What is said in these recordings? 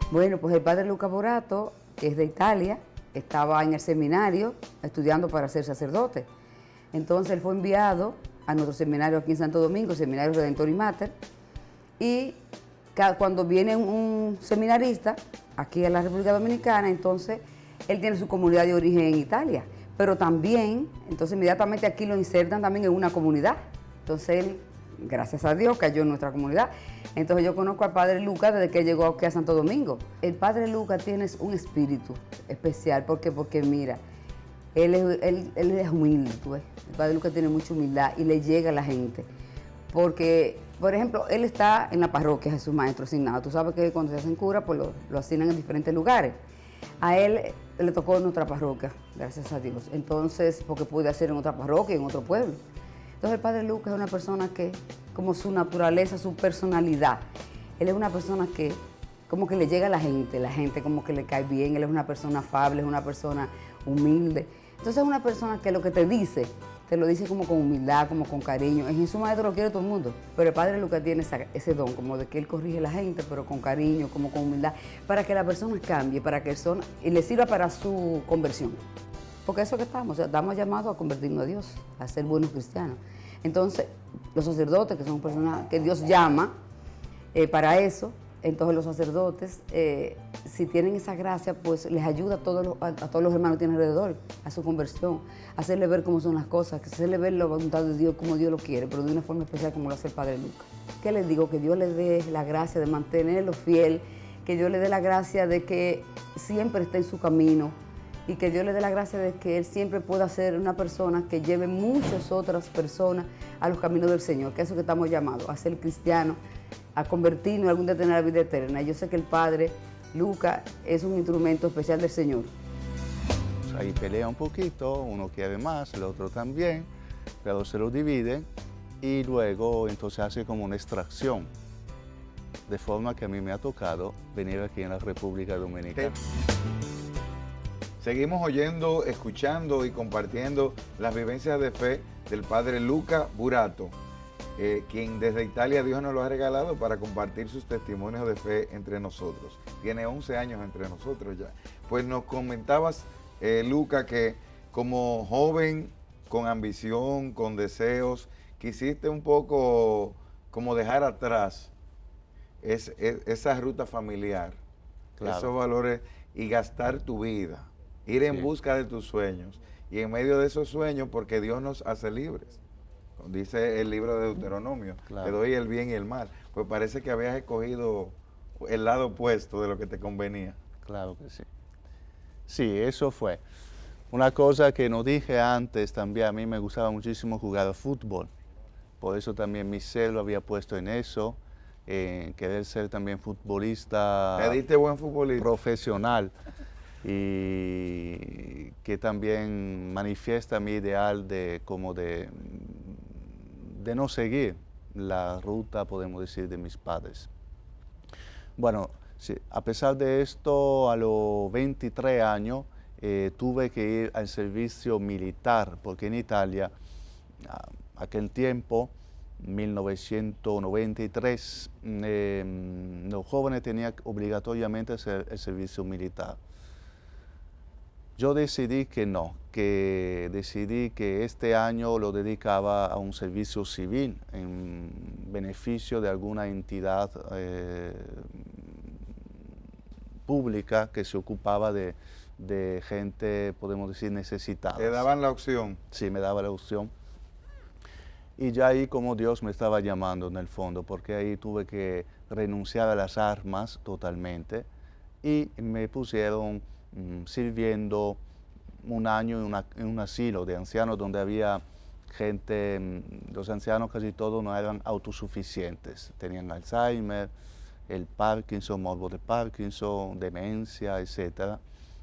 Bueno, pues el padre Luca Borato, que es de Italia, estaba en el seminario estudiando para ser sacerdote. Entonces él fue enviado a nuestro seminario aquí en Santo Domingo, Seminario Redentor y Mater, y cuando viene un seminarista aquí a la República Dominicana, entonces él tiene su comunidad de origen en Italia, pero también, entonces inmediatamente aquí lo insertan también en una comunidad. Entonces él, gracias a Dios, cayó en nuestra comunidad. Entonces yo conozco al padre Lucas desde que llegó aquí a Santo Domingo. El padre Lucas tiene un espíritu especial, ¿por qué? Porque mira, él es humilde, tú ves. El padre Lucas tiene mucha humildad y le llega a la gente. Porque, por ejemplo, él está en la parroquia Jesús Maestro asignado. Tú sabes que cuando se hacen cura, pues lo asignan en diferentes lugares. A él le tocó en otra parroquia, gracias a Dios. Entonces, porque puede hacer en otra parroquia, en otro pueblo. Entonces el padre Lucas es una persona que, como su naturaleza, su personalidad, él es una persona que como que le llega a la gente como que le cae bien, él es una persona afable, es una persona humilde. Entonces es una persona que lo que te lo dice como con humildad, como con cariño. En Jesús Maestro lo quiere todo el mundo, pero el padre Lucas tiene ese don, como de que él corrige a la gente, pero con cariño, como con humildad, para que la persona cambie, para que y le sirva para su conversión. Porque eso que estamos llamados a convertirnos a Dios, a ser buenos cristianos. Entonces, los sacerdotes, que son personas que Dios llama para eso, entonces los sacerdotes, si tienen esa gracia, pues les ayuda a todos los hermanos que tienen alrededor, a su conversión, a hacerle ver cómo son las cosas, que hacerle ver la voluntad de Dios, como Dios lo quiere, pero de una forma especial como lo hace el padre Lucas. ¿Qué les digo? Que Dios les dé la gracia de mantenerlo fiel, que Dios le dé la gracia de que siempre esté en su camino, y que Dios le dé la gracia de que él siempre pueda ser una persona que lleve muchas otras personas a los caminos del Señor, que es eso que estamos llamados, a ser cristianos, a convertirnos algún día a tener la vida eterna. Yo sé que el padre Lucas es un instrumento especial del Señor. Ahí pelea un poquito, uno quiere más, el otro también, pero se lo dividen y luego entonces hace como una extracción, de forma que a mí me ha tocado venir aquí en la República Dominicana. Seguimos oyendo, escuchando y compartiendo las vivencias de fe del padre Luca Borato, quien desde Italia Dios nos lo ha regalado para compartir sus testimonios de fe entre nosotros. Tiene 11 años entre nosotros ya. Pues nos comentabas, Luca, que como joven, con ambición, con deseos, quisiste un poco como dejar atrás esa ruta familiar, Claro. esos valores y gastar tu vida. Ir en busca de tus sueños y en medio de esos sueños, porque Dios nos hace libres. Dice el libro de Deuteronomio, Claro. Te doy el bien y el mal. Pues parece que habías escogido el lado opuesto de lo que te convenía. Claro que sí. Sí, eso fue. Una cosa que no dije antes también, a mí me gustaba muchísimo jugar al fútbol. Por eso también mi ser lo había puesto en eso, en querer ser también futbolista. ¿Te diste buen futbolista? Profesional. Y que también manifiesta mi ideal de no seguir la ruta, podemos decir, de mis padres. Bueno, sí, a pesar de esto, a los 23 años tuve que ir al servicio militar, porque en Italia, aquel tiempo, 1993, los jóvenes tenían obligatoriamente hacer el servicio militar. Yo decidí que no, que decidí que este año lo dedicaba a un servicio civil en beneficio de alguna entidad pública que se ocupaba de gente, podemos decir, necesitada. ¿Te daban la opción? Sí, me daba la opción. Y ya ahí como Dios me estaba llamando en el fondo, porque ahí tuve que renunciar a las armas totalmente y me pusieron sirviendo un año en un asilo de ancianos donde había gente, los ancianos casi todos no eran autosuficientes, tenían Alzheimer, el Parkinson, morbo de Parkinson, demencia, etc.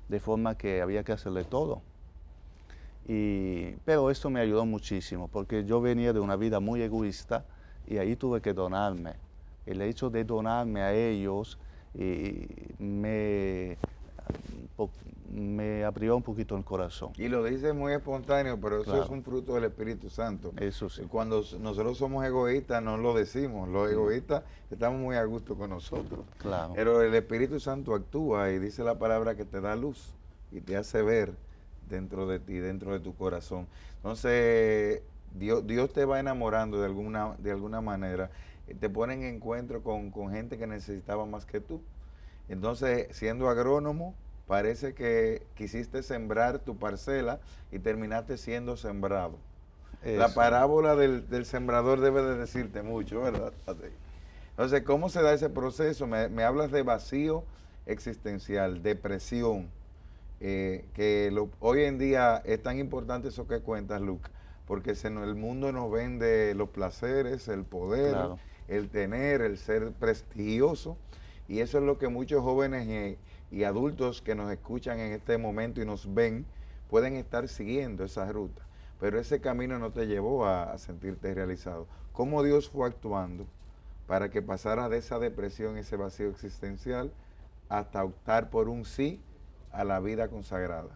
De forma que había que hacerle todo. Pero esto me ayudó muchísimo porque yo venía de una vida muy egoísta y ahí tuve que donarme. El hecho de donarme a ellos me me abrió un poquito el corazón. Y lo dice muy espontáneo, pero eso Claro. es un fruto del Espíritu Santo. Eso sí. Cuando nosotros somos egoístas, no lo decimos. Los egoístas estamos muy a gusto con nosotros. Claro. Pero el Espíritu Santo actúa y dice la palabra que te da luz y te hace ver dentro de ti, dentro de tu corazón. Entonces, Dios te va enamorando de alguna manera. Te pone en encuentro con gente que necesitaba más que tú. Entonces, siendo agrónomo, parece que quisiste sembrar tu parcela y terminaste siendo sembrado. La Eso. parábola del sembrador debe de decirte mucho, ¿verdad? Entonces, ¿cómo se da ese proceso? Me hablas de vacío existencial, depresión, hoy en día es tan importante eso que cuentas, Luca, porque el mundo nos vende los placeres, el poder, Claro. el tener, el ser prestigioso, y eso es lo que muchos jóvenes y adultos que nos escuchan en este momento y nos ven, pueden estar siguiendo esa ruta, pero ese camino no te llevó a sentirte realizado. ¿Cómo Dios fue actuando para que pasaras de esa depresión, ese vacío existencial, hasta optar por un sí a la vida consagrada?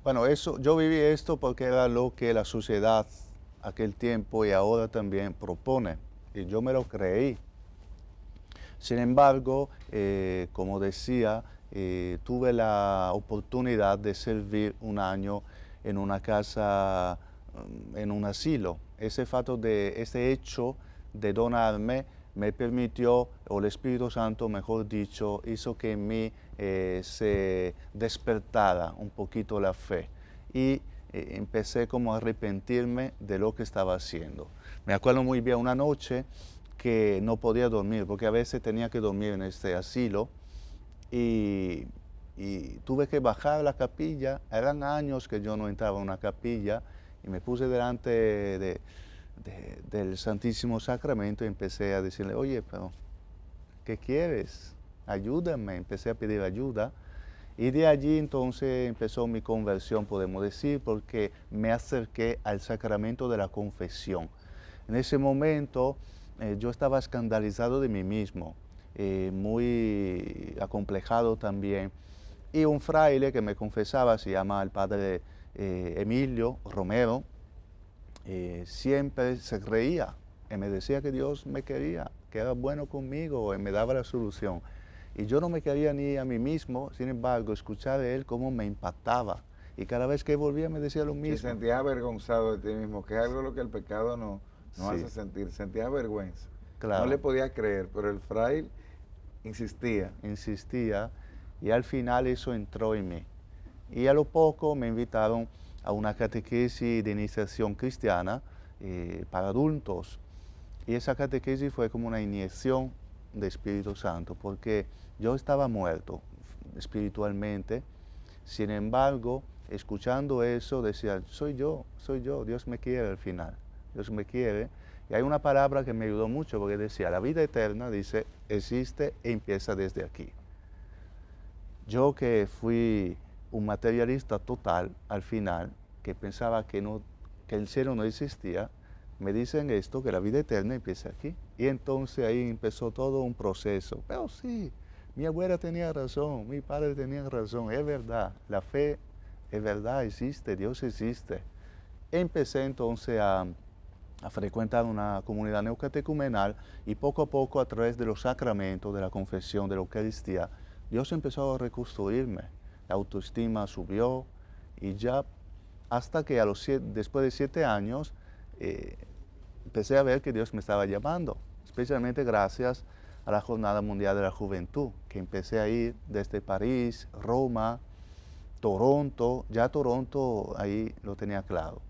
Bueno, yo viví esto porque era lo que la sociedad aquel tiempo y ahora también propone, y yo me lo creí. Sin embargo, como decía, tuve la oportunidad de servir un año en una casa, en un asilo. Ese hecho de donarme me permitió, o el Espíritu Santo, mejor dicho, hizo que en mí se despertara un poquito la fe. Y empecé como a arrepentirme de lo que estaba haciendo. Me acuerdo muy bien una noche que no podía dormir, porque a veces tenía que dormir en este asilo, y tuve que bajar a la capilla. Eran años que yo no entraba a una capilla, y me puse delante del Santísimo Sacramento y empecé a decirle, oye, pero ¿qué quieres? Ayúdame. Empecé a pedir ayuda, y de allí entonces empezó mi conversión, podemos decir, porque me acerqué al sacramento de la confesión. En ese momento yo estaba escandalizado de mí mismo, muy acomplejado también, y un fraile que me confesaba, se llama el padre Emilio Romero, siempre se reía y me decía que Dios me quería, que era bueno conmigo y me daba la solución. Y yo no me quería ni a mí mismo. Sin embargo, escuchar de él cómo me impactaba. Y cada vez que volvía me decía lo Te mismo. sentías avergonzado de ti mismo, que es algo lo que el pecado no Sí. hace sentir. Sentías vergüenza. Claro. No le podías creer, pero el fraile insistía. Insistía, y al final eso entró en mí. Y a lo poco me invitaron a una catequesis de iniciación cristiana para adultos. Y esa catequesis fue como una inyección de Espíritu Santo, porque yo estaba muerto espiritualmente. Sin embargo, escuchando eso, decía, soy yo, Dios me quiere al final, Dios me quiere. Y hay una palabra que me ayudó mucho, porque decía, la vida eterna, dice, existe e empieza desde aquí. Yo, que fui un materialista total al final, que pensaba que el cielo no existía, me dicen esto, que la vida eterna empieza aquí. Y entonces ahí empezó todo un proceso. Pero sí, mi abuela tenía razón, mi padre tenía razón, es verdad, la fe es verdad, existe, Dios existe. Empecé entonces a frecuentar una comunidad neocatecumenal, y poco a poco, a través de los sacramentos, de la confesión, de la Eucaristía, Dios empezó a reconstruirme. La autoestima subió, y ya hasta que después de 7 años, empecé a ver que Dios me estaba llamando, especialmente gracias a la Jornada Mundial de la Juventud, que empecé a ir desde París, Roma, Toronto. Ya Toronto ahí lo tenía claro.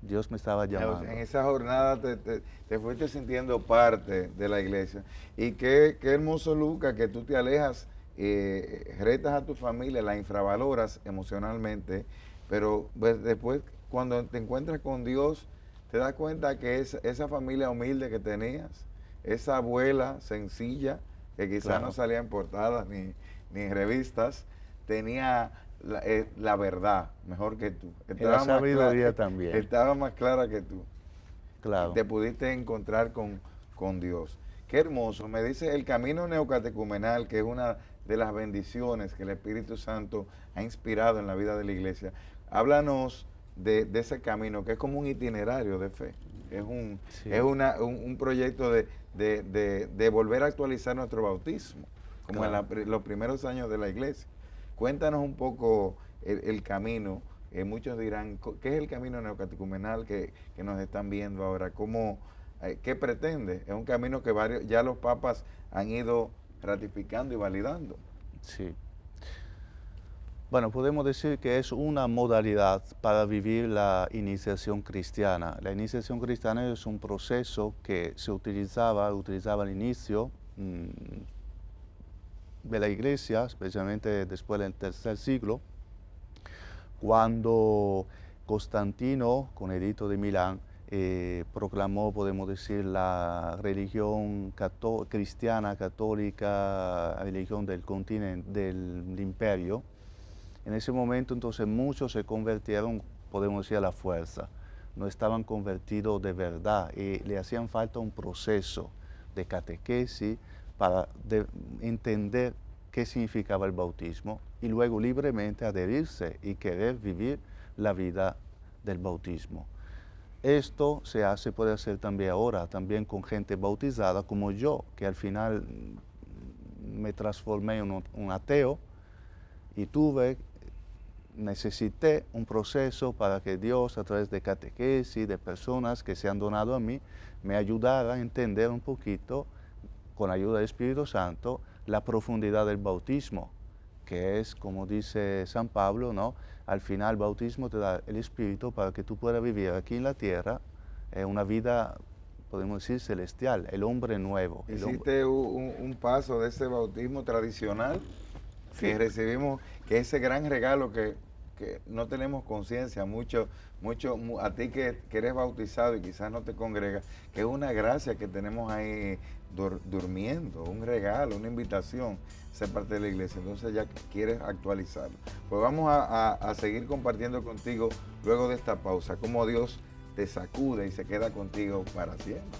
Dios me estaba llamando. En esa jornada te fuiste sintiendo parte de la iglesia. Y qué hermoso, Luca, que tú te alejas, retas a tu familia, la infravaloras emocionalmente, pero pues, después, cuando te encuentras con Dios, te das cuenta que esa familia humilde que tenías, esa abuela sencilla, que quizás Claro. no salía en portadas ni en revistas, tenía la verdad mejor que tú. Y la sabiduría también. Estaba más clara que tú. Claro. Te pudiste encontrar con Dios. Qué hermoso. Me dice el camino neocatecumenal, que es una de las bendiciones que el Espíritu Santo ha inspirado en la vida de la iglesia. Háblanos de ese camino que es como un itinerario de fe. Sí. Es un proyecto de volver a actualizar nuestro bautismo, como Claro. en los primeros años de la iglesia. Cuéntanos un poco el camino. Muchos dirán, ¿qué es el camino neocatecumenal que nos están viendo ahora? ¿Qué pretende? Es un camino que ya los papas han ido ratificando y validando. Sí. Bueno, podemos decir que es una modalidad para vivir la iniciación cristiana. La iniciación cristiana es un proceso que se utilizaba al inicio de la iglesia, especialmente después del tercer siglo, cuando Constantino, con el edicto de Milán, proclamó, podemos decir, la religión cristiana, católica, religión del continente, del imperio. En ese momento, entonces, muchos se convirtieron, podemos decir, a la fuerza. No estaban convertidos de verdad y le hacían falta un proceso de catequesis para entender qué significaba el bautismo y luego libremente adherirse y querer vivir la vida del bautismo. Esto puede hacer también ahora, también con gente bautizada como yo, que al final me transformé en un ateo y necesité un proceso para que Dios, a través de catequesis, de personas que se han donado a mí, me ayudara a entender un poquito, con ayuda del Espíritu Santo, la profundidad del bautismo, que es, como dice San Pablo, ¿no? Al final el bautismo te da el Espíritu para que tú puedas vivir aquí en la tierra una vida, podemos decir, celestial, el hombre nuevo. Hiciste un paso de ese bautismo tradicional que recibimos, que ese gran regalo que no tenemos conciencia, a ti que eres bautizado y quizás no te congregas, que es una gracia que tenemos ahí durmiendo, un regalo, una invitación, ser parte de la iglesia. Entonces ya quieres actualizarlo. Pues vamos a seguir compartiendo contigo luego de esta pausa, cómo Dios te sacude y se queda contigo para siempre.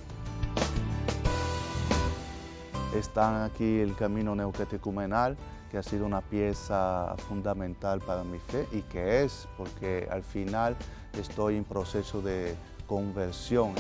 Está aquí el camino neocatecumenal, que ha sido una pieza fundamental para mi fe y que es porque al final estoy en proceso de conversión.